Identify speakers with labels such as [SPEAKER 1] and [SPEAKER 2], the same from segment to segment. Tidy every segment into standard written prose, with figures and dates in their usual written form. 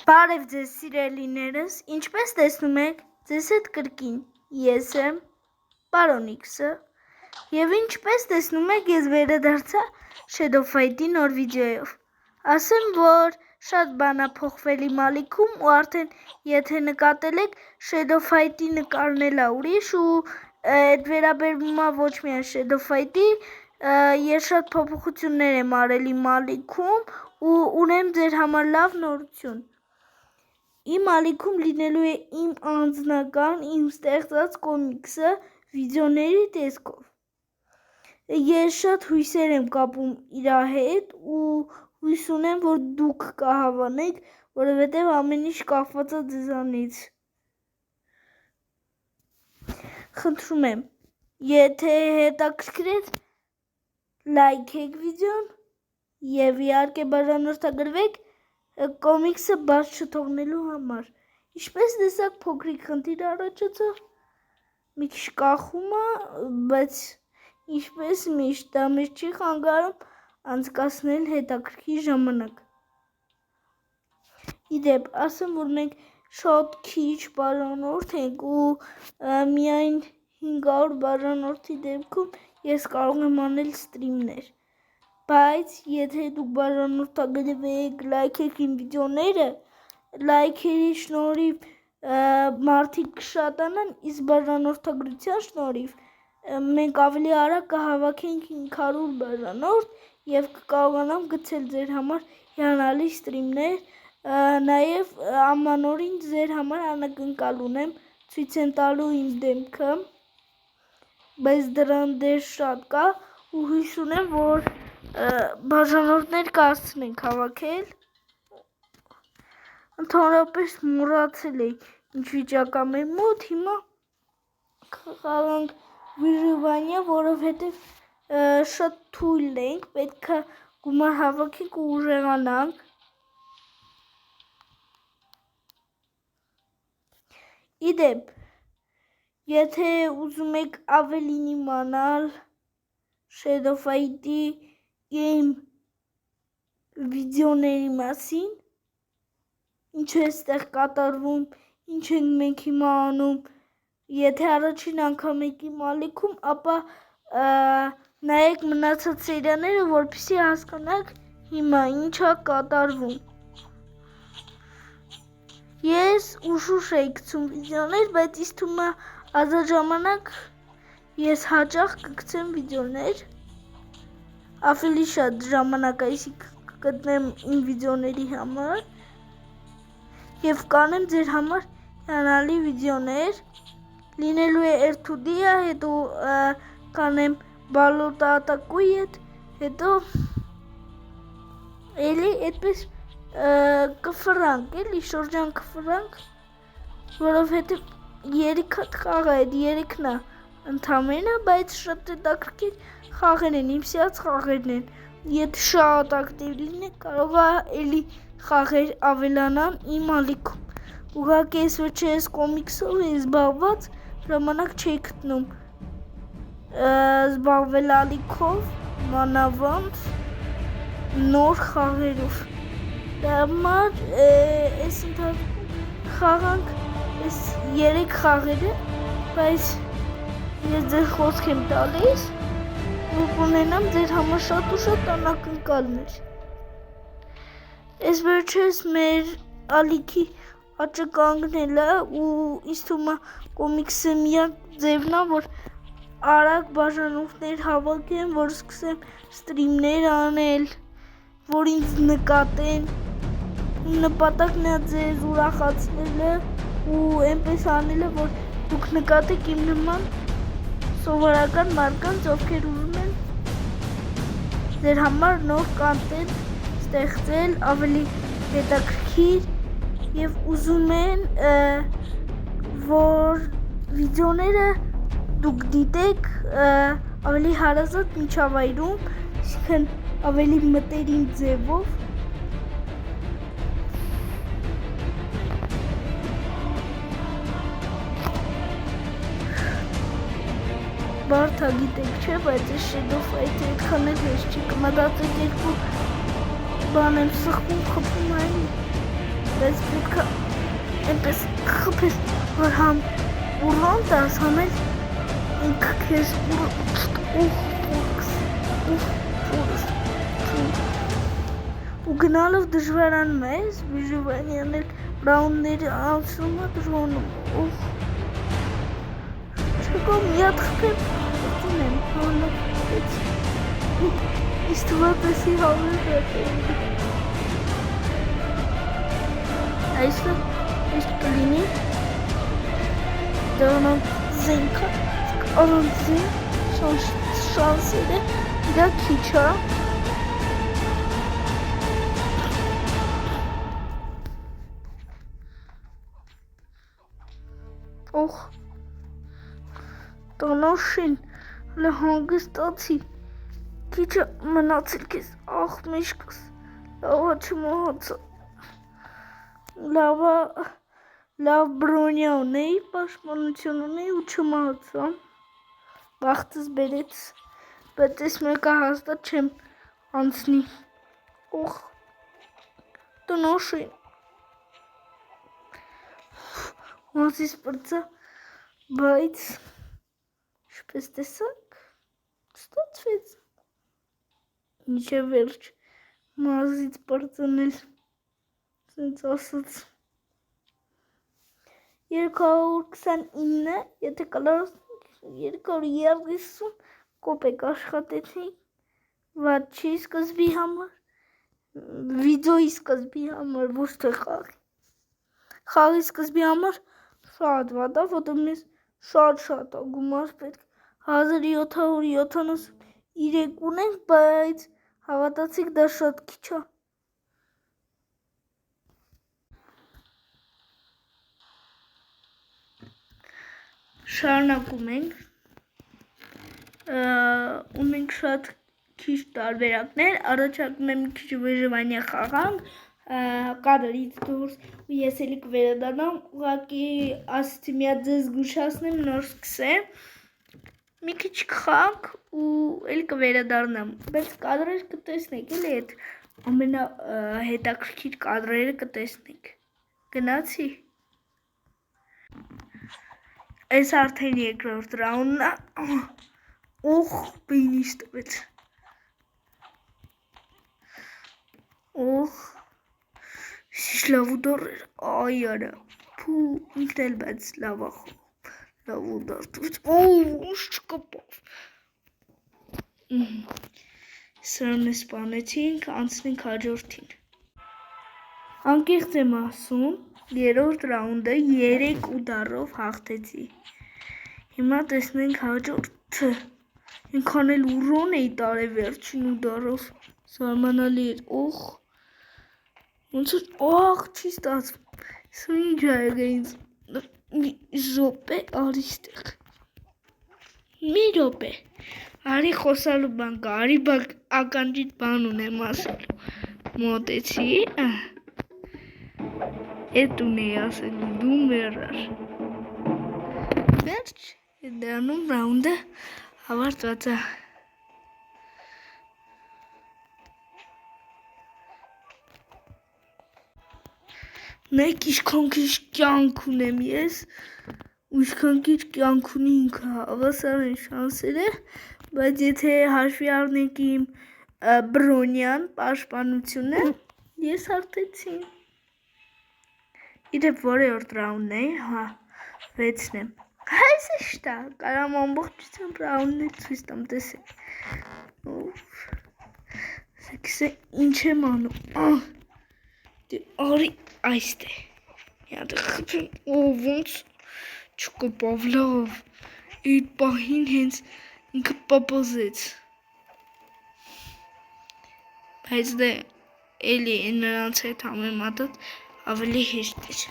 [SPEAKER 1] Բարև ձեզ սիրելիներս, ինչպես տեսնում եք, ձեզ հետ կրկին ես եմ, պարոն X-ը, և ինչպես տեսնում եք, ես վերադարձա Shadow Fight-ի նոր վիդեոյով։ Ասեմ, որ շատ բան ա փոխվել իմ ալիքում ու արդեն եթե նկատել եք, Shadow Fight-ի նկարն էլ ա ուրիշ ու այդ վերաբերվում ա ոչ միայն Shadow Fight-ի, ես շատ փոփոխություններ եմ արել իմ ալիքում ու ունեմ ձեր համար լավ նորություն։ Իմ ալիքում լինելու է իմ անձնական, իմ ստեղծած կոմիքսը վիդեոների տեսքով։ Ես շատ հույսեր եմ կապում իրա հետ ու հույս ունեմ, որ դուք կհավանեք, որովհետև ամեն ինչ կախված է ձեզանից։ Խնդրում եմ, եթե հետաքրքրեց, լայքեք վիդեոն և իհարկե բաժանորդագրվեք կոմիքսը բաց չթողնելու համար։ Ինչպես տեսակ փոքրիկ խնդիր առաջացավ, մի քիչ կախում ա, բայց ինչպես միշտ դա մեզ չի խանգարում անցկացնել հետաքրքիր ժամանակ։ Իդեպ, ասեմ, որ մենք շատ քիչ բաժանորդ ենք ու միայն 500 բաժանորդի դեպքում ես կարող եմ անել ստրիմներ։ Բայց եթե դուք բաժանորդագրվեք, լայքեք իմ վիդեոները, լայքերի շնորհիվ մարդիկ կշատանան, իսկ բաժանորդագրության շնորհիվ մենք ավելի արագ կհավաքենք 500 բաժանորդ և կկարողանամ գցել ձեր համար հիանալի ստրիմներ, նաև ամանորին ձեր համար անակնկալ ունեմ, ցույց եմ տալու իմ դեմքը, բայց դրան դեռ շատ կա ու հույս ունեմ, որ բաժանորդներ կհասցնենք հավաքել։ Ընդհանրապես մոռացել էի ինչ վիճակ ա մեր մոտ, հիմա խաղանք Vyzhyvania, որովհետև շատ թույլ ենք, պետք է գումար հավաքենք ու ուժեղանանք։ Իդեպ, եթե ուզում եք ավելին իմանալ Shadow Fight-ի իմ վիդեոների մասին, ինչ է ստեղ կատարվում, ինչ ենք մենք հիմա անում, եթե առաջին անգամ եք իմ ալիքում, ապա նայեք մնացած սերիաները, որպեսզի հասկանաք հիմա ինչ ա կատարվում։ Ես ուշ էի գցում վիդեոներ, բայց ինձ թվում ա ազատ ժամանակ ես հաճախ կգցեմ վիդեոներ, ավելի շատ ժամանակ այսի կգտնեմ իմ վիդեոների համար և կանեմ ձեր համար հիանալի վիդեոներ, լինելու է R2D, հետո կանեմ Balota Atakuet, հետո էլի այդպես կֆրանք, էլի շրջան կֆրանք, որովհետև 3 հատ խաղ է, այդ 3-ն ա ընդամենը, բայց շատ հետաքրքիր խաղեր են, իմ սիրած խաղերն են, եթե շատ ակտիվ լինեք, կարող ա էլի խաղեր ավելանան իմ ալիքում։ Ուղղակի ես որ չես կոմիքսով էի զբաղված, ժամանակ չէի գտնում զբաղվել ալիքով, մանավանդ նոր խաղերով։ Դա համար այս ընթացքում խաղանք այս 3 խաղերը, բայց ես ձեր խոսք եմ տալիս, որ կունենամ ձեր համար շատ ու շատ անակնկալներ։ Այս վերջերս մեր ալիքի աճը կանգնել է ու ինձ թվում ա կոմիքսը միակ ձևն ա, որ արագ բաժանորդներ հավաքեմ, որ սկսեմ ստրիմներ անել, որ ինձ նկատեն, իմ նպատակն ա ձեզ ուրախացնելը ու այնպես անելը, որ դուք նկատեք իմ նման սովորական մարդկանց, ովքեր ուզում են ձեր համար նոր կոնտենտ ստեղծել, ավելի հետաքրքիր և ուզում են, որ վիդեոները դուք դիտեք ավելի հարազատ միջավայրում, այսինքն ավելի մտերիմ ձևով։ Բարդ ա գիտեք չէ, բայց այս Shadow Fight-ը այդքան էլ հեշտ չի, կմտածեք երկու բան եմ սխվում, խփում այն, բայց պետք է այնպես խփես, որ ուրան տաս համես ինքը քեզ ու գնալով դժվարանում ես, բիժուվանյանն էլ ռաունդների անցումը դժվարանում չկա մի հատ խփեմ, ստում եմ, հանապեց իստվատեսի հավեր դատել Այս կլինի դրանք զենքը առանց զեն շանսերը իրա քիչ է տանոշին հանգստացի քիչ մնացել քեզ միշկս լավա չմահացա լավ բրոնյա ունեի, պաշտպանություն ունեի ու չմահացա բախտս բերեց, բայց ես մեկը հաստատ չեմ անցնի տնոշին մազիս պրծա, բայց շպես տեսակ, ստացվեց մինչև վերջ մազից պրծնել սենց ասաց 229, եթե կլարս 230 կոպեկ աշխատեցի վաչի սկզբի համար, վիդեոյի սկզբի համար, ոչ թե խաղի սկզբի համար շատ վատ է, որտեղ մեզ շատ գումար պետք 1773 ունենք, բայց հավատացիք դա շատ քիչ է Շարունակում ենք, ունենք շատ քիչ տարբերակներ, առաջարկում եմ մի քիչ վեժվանյա խաղանք, կադրից դուրս ու ես էլի կվերադառնամ, ուղղակի ասեցի մի հատ ձեզ զգուշացնեմ, նոր սկսեմ, մի քիչ կխաղանք ու էլի կվերադառնամ, բայց կադրեր կտեսնեք, էլի այդ ամենահետաքրքիր կադրերը կտեսնեք, գնացի Այս արդեն երկրորդ ռաունդն է, բինիս տվեց, սիշ լավ ուդար էր, այ արա, ինքն էլ բայց լավ ուդար տվեց, ուշ չկպավ, սրան է սպանեցինք, անցնենք հաջորդին, անկեղծ եմ ասում, երորդ ռաունդը 3 ուդարով հաղթեցի, հիմա տեսնենք հաջորդը, ինքան էլ ուրոն էի տարե վերջին ուդարով, զարմանալի էր, ոնց որ չի ստացվում, սա ինչ է եղել ինձ, մի ժոպե արի ստեղ, մի ժոպե, արի խոսալու բան կա, արի ականջիտ բան ունեմ ասելու, մոտեցի, Էդ ունեի ասելու, դու մեռար, վերջ, դրանում ռաունդը ավարտված է, նայք իշքան քիչ կյանք ունեմ ես, ու իշքան քիչ կյանք ունի ինքը, հավասար են շանսերը, բայց եթե հաշվի առնենք իմ բրոնյան պաշտպանությունը, ես հաղթեցի Իդեպ որևորդ ռաունդն է, 6-ն եմ, այս է շտա, կարամ ամբողջությամբ ռաունդներ ցույց տամ, տեսեք, սեքսը ինչ եմ անում, արի այստե, յատը խպեմ, ոնց չկպավ լավ, այդ պահին հենց ինքը պապոզեց, բայց դե էլի նրանց հետ համեմատած ավելի հեշտ էր,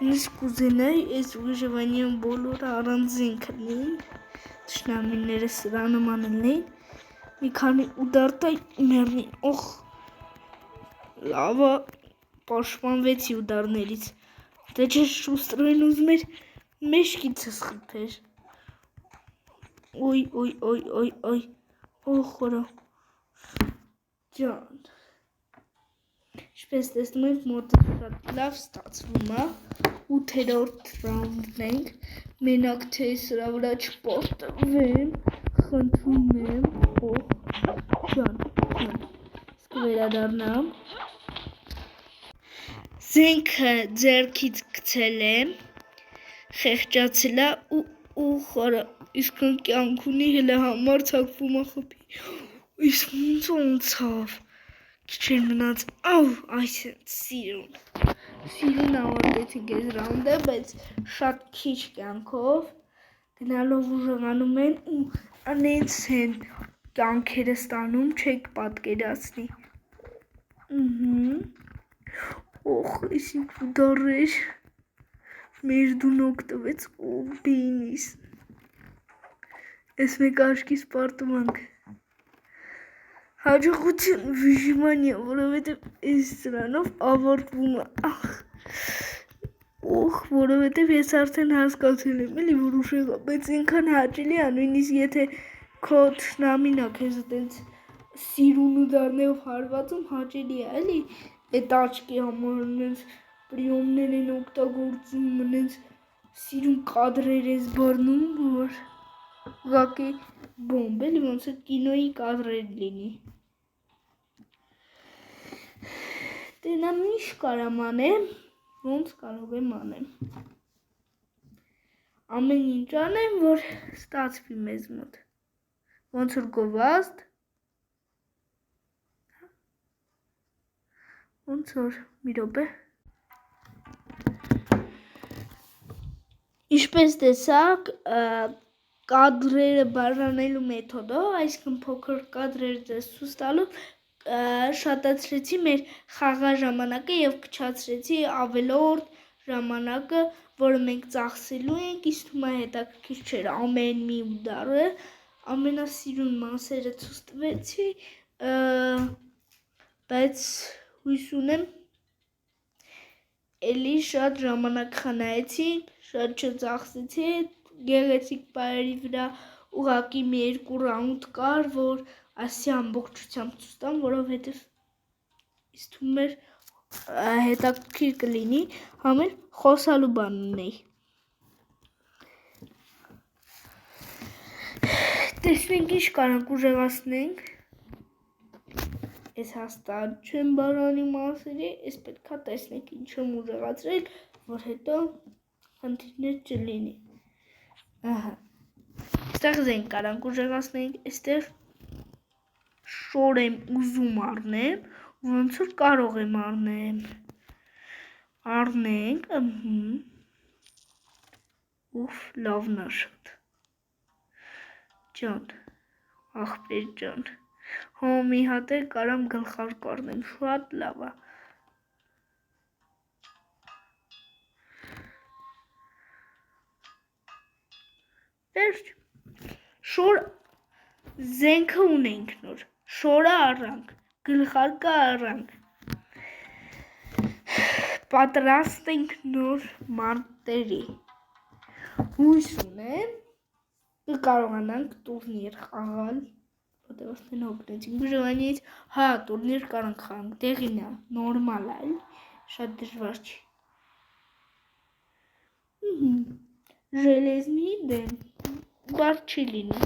[SPEAKER 1] ես կուզենայի այս վեժվանյան բոլորը առանց զենքը լինեին, թշնամիները սրա նման լինեին, մի քանի ուդար տայ մեռնին, լավա պաշտպանվեցի ուդարներից, դե չէ շուստրոյն ուզում էր մեջքիցս խփեր, խորա, ջան, Ինչպես տեսնում եք, մոտը շատ լավ ստացվում է։ 8-րդ ռաունդն ենք։ Մենակ թե սրա վրա չպարտվեմ, խնդրում եմ, ջան, իսկ վերադառնամ։ Զենքը ձեռքից գցել եմ, խեղճացել է ու խորա, իսկ կյանք ունի հələ համար ցակվում է խփի։ Իսկ ոնց անցավ։ Քիչ մնաց, այս սիրուն ավարտեցինք այս ռաունդը, բայց շատ քիչ կյանքով գնալով ուժեղանում են ու անենց են կյանքերը ստանում, չեք պատկերացնի։ Իսկ դարեր մեր դունոկ տվեց ով բինիս։ Այս մեկ աշկիս պարտումանք։ Հաջողություն վիժմանիա, որովհետև այս սրանով ավարտվում է։ Որովհետև ես արդեն հասկացել եմ, էլի որ ուժեղ է, բայց այնքան հաճելի է, նույնիսկ եթե քո թշնամին է քեզ այտենց սիրուն ու դառնելով հարվածում, հաճելի է, էլի այդ աչքի համար նենց պրիոմներ են օգտագործում, նենց սիրուն կադրեր ես բռնում, որ ուղղակի բոմբ, էլի ոնց է կինոյի կադրեր լինի։ Տենամ ինչ կարամ անեմ, ոնց կարող եմ անեմ։ Ամեն ինչ անեմ, որ ստացվի մեզ մոտ։ Ոնց որ գովազդ։ Ոնց որ մի րոպե։ Ինչպես տեսակ, կադրերը բաժանելու մեթոդով, այսինքն փոքր կադրեր ձեզ ցույց տալով շատացրեցի մեր խաղաժամանակը եւ քչացրեցի ավելորդ ժամանակը, որը մենք ծախսելու ենք, իսկ հիմա հետաքրքիր չէր ամեն մի ուդարը, ամենասիրուն մասերը ցույց տվեցի, բայց հույս ունեմ էլի շատ ժամանակ խնայեցինք, շատ չծախսեցի գեղեցիկ բարերի վրա, ուղղակի մի 2 ռաունդ կար, որ ասի ամբողջությամբ ցույց տամ, որովհետև ինձ թվում էր հետաքրքիր կլինի, համեր խոսալու բան ունեի։ Տեսնենք ինչ կարանք ուժեղացնենք։ Ես հաստատ չեմ բարանի մասերի, ես պետքա տեսնենք ինչ եմ ուժեղացրել, որ հետո խնդիրներ չլինի։ Այստեղ զենք կարանք ուժեղացնենք, այստեղ շոր եմ ուզում առնեմ, ոնց որ կարող եմ առնեմ։ Առնենք, լավն է շատ։ Ջան, ախպեր ջան, մի հատ էլ կարամ գլխարկ առնեմ, շատ լավ է։ Վերջ, շոր զենքը ունենք նոր, շորը առանք, գլխարկը առանք, պատրաստ ենք նոր մարտերի, հույս ունեմ, կկարողանանք տուրնիր խաղալ, որտեղ ասեն հոգնեցինք բժվանից, տուրնիր կարանք խաղանք, դեղին է, նորմալ է, շատ դժվար չի։ Ժելեզնի դեմ, բարդ չի լինի,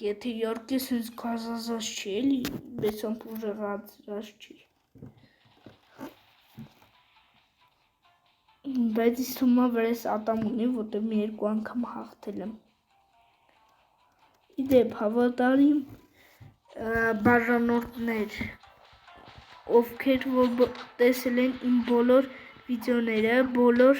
[SPEAKER 1] եթե իհարկե սենց գազազած չի, էլի, բեսամբ ուժեղացրած չի։ Բայց ինձ թվում է վրես ատամ ունի, որտեղ մի 2 անգամ հաղթել եմ։ Իդեպ հավատարիմ բաժանորդներ, ովքեր որ տեսել են իմ բոլոր վիդեոները, բոլոր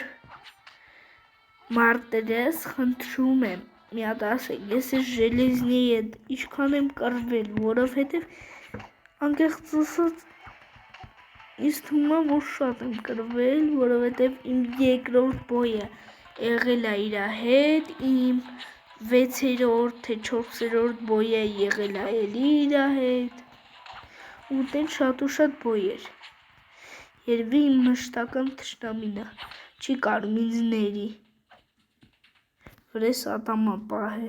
[SPEAKER 1] մարտերս, խնդրում եմ, մի հատ ասեք, ես այս ժելեզնի հետ ինչքան եմ կռվել, որովհետև անկեղծ ասած ինձ թվում է, որ շատ եմ կռվել, որովհետև իմ երկրորդ բոյը եղել է իր հետ, իմ 6-րդ թե 4-րդ բոյը եղել է էլի իր հետ, ու տեն շատ ու շատ բոյեր, երևի իմ մշտական թշնամին է, չի կարում ինձ ների, վրես ատամա պահ է,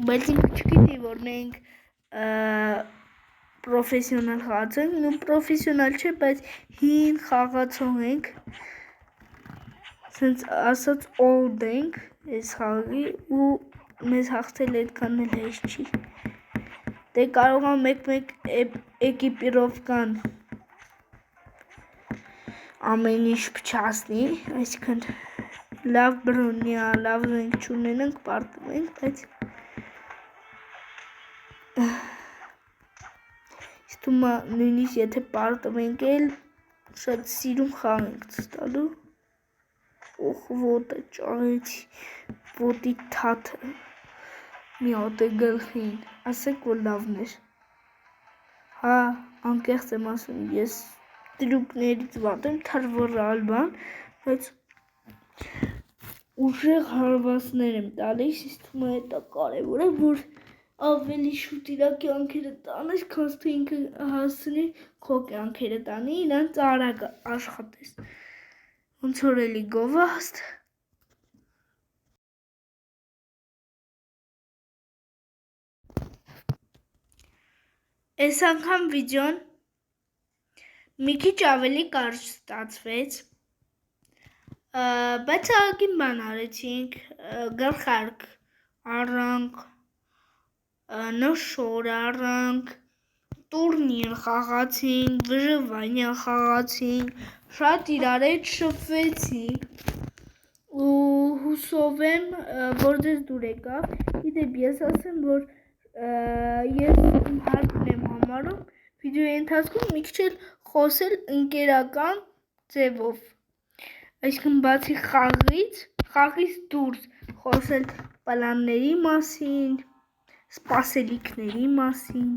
[SPEAKER 1] բայց ինքը չգիտի, որ մենք պրոֆեսիոնալ խաղացող ենք, ու պրոֆեսիոնալ չէ, բայց հին խաղացող ենք, սենց ասած old ենք այս խաղի ու մեզ հաղթել այդքան էլ հեշտ չի, դե կարող եմ մեկ էկիպիրովկան ամեն ինչ փչացնի, այսինքն լավ բրոնյա, լավ զենք չունենանք, պարտվենք, բայց ինձ թվում է նույնիսկ եթե պարտվենք էլ շատ սիրուն խաղ ենք ցտալու, օխ ոտը ճարեցի, ոտի թաթը մի հատ է գլխին, ասեք որ լավն էր, հա անկեղծ եմ ասում, ես տրուկներից վատ եմ, թարվռալ բան, բայց ուժեղ հարվածներ եմ տալիս, ինձ թվում է դա կարևոր է, որ ավելի շուտ իր կյանքերը տանես, քան թե ինքը հասցնի քո կյանքերը տանի, իրանց արագ աշխատես, ոնց որ էլի գովաստ, այս անգամ վիդեոն մի քիչ ավելի կարճ ստացվեց, բայց ահագին բան արեցինք, գլխարկ առանք, նշոր առանք, տուրնիր խաղացինք, վժվանյա խաղացինք, շատ իրար հետ շփվեցինք ու հուսով եմ, որ ձեզ դուր եկավ, իդեպ ես ասեմ, որ ես իմ հարկն եմ համարում վիդեոյի ընթացքում մի քիչ էլ խոսել ընկերական ձևով, այսինքն բացի խաղից դուրս խոսել պլանների մասին, սպասելիքների մասին,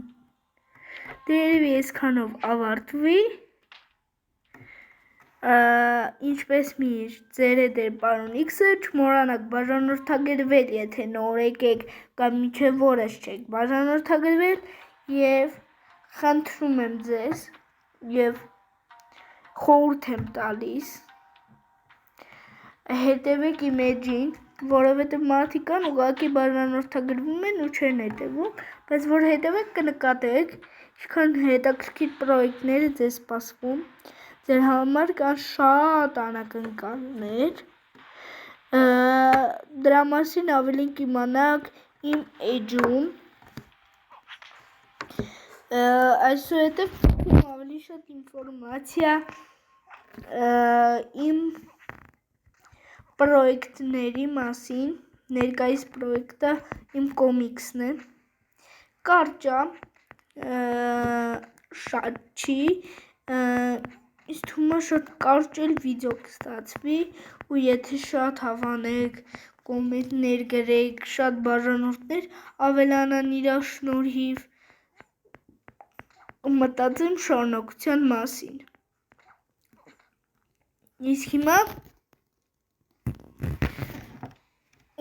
[SPEAKER 1] դե երևի այսքանով ավարտվի, ինչպես միշտ ձեր հետ էր պարոն X-ը, չմոռանաք բաժանորդագրվել, եթե նոր եկեք կամ մինչև օրս չեք բաժանորդագրվել և խնդրում եմ ձեզ և խորհուրդ եմ տալիս հետևեք իմ էջին, որովհետև մարդիկ կան ուղղակի բաժանորդագրվում են ու չեն հետևում, բայց որ հետևեք կնկատեք, ինչքան հետաքրքիր պրոյեկտներ է ձեզ սպասվում, ձեր համար կան շատ անակնկալներ, դրա մասին ավելին կիմանաք իմ էջում, այսուհետև ավելի շատ ինֆորմացիա իմ պրոյեկտների մասին, ներկայիս պրոյեկտը իմ կոմիքսն է, կարճ է, շատ չի, ինձ թվում է շատ կարճ էլ վիդեո կստացվի ու եթե շատ հավանեք, կոմենտներ գրեք, շատ բաժանորդներ ավելանան իրա շնորհիվ, մտածեմ շարունակության մասին, իսկ հիմա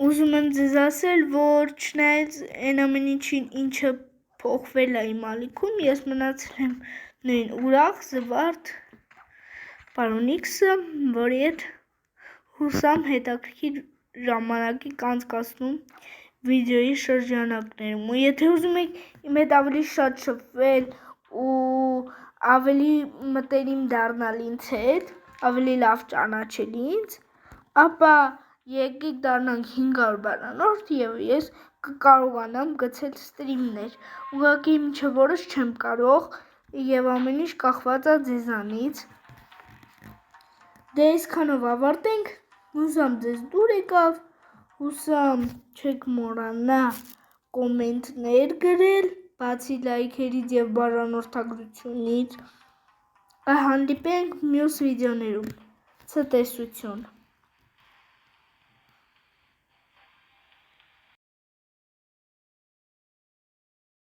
[SPEAKER 1] ուզում եմ ձեզ ասել, որ չնայած այն ամեն ինչին, ինչը փոխվել է իմ ալիքում, ես մնացել եմ նույն ուրախ, զվարթ պարոն X-ը, որի հետ հուսամ հետաքրքիր ժամանակի կանցկացնում վիդեոյի շրջանակներում, ու եթե ուզում եք իմ հետ ավելի շատ շփվել ու ավելի մտերիմ դառնալ ինձ հետ, ավելի լավ ճանաչել ինձ, ապա եկեք դառնանք 500 բաժանորդ և ես կկարողանամ գցել ստրիմներ, ուղղակի մինչև օրս չեմ կարող և ամեն ինչ կախված է ձեզանից, դե այսքանով ավարտենք, հուսամ ձեզ դուր եկավ, հուսամ չեք մոռանա կոմենտներ գրել, բացի լայքերից և բաժանորդագրությունից, կհանդիպենք մյուս վիդեոներում, ցտեսություն։